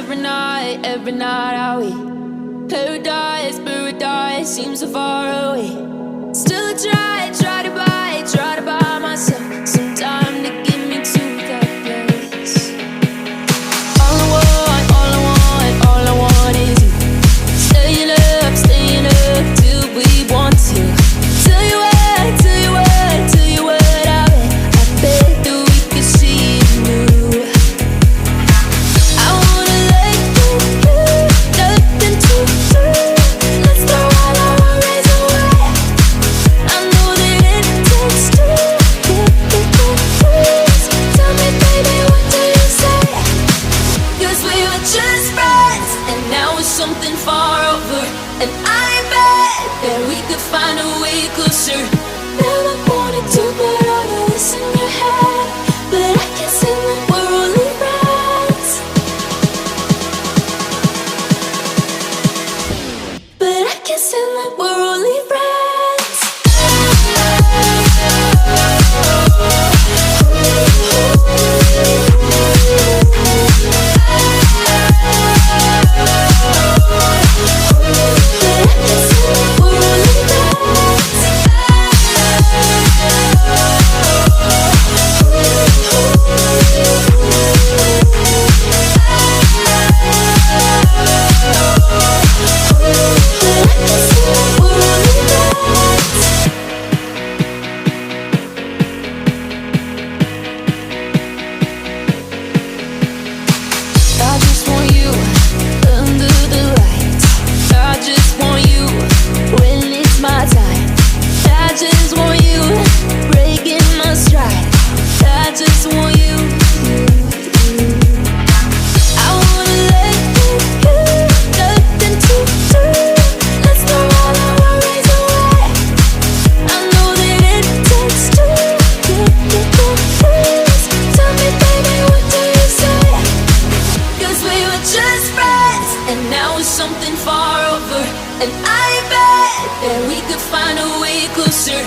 every night are we paradise, paradise seems so far away. Still I try to buy myself some time to get me to that place. All I want is you. Staying up till we want to. Tell you what, I bet that we could see it new. I wanna let you do, nothing to do. Let's throw all our worries away. I know that it takes two to get confused. Tell me, baby, what do you say? 'Cause we were just friends, and now it's something far over. And I bet that we could find a way closer. Never wanted to put all of this in your head, but I can't say that we're only friends. But I can't say that we're only friends. I just want you under the lights. I just want you when it's my time. I just want you breaking my stride. I just want you. I wanna let you go, nothing to do. Let's throw all our worries away. I know that it takes two to get confused. Tell me, baby, what do you say? 'Cause we were just friends, and now it's something far over. And I bet that we could find a way closer.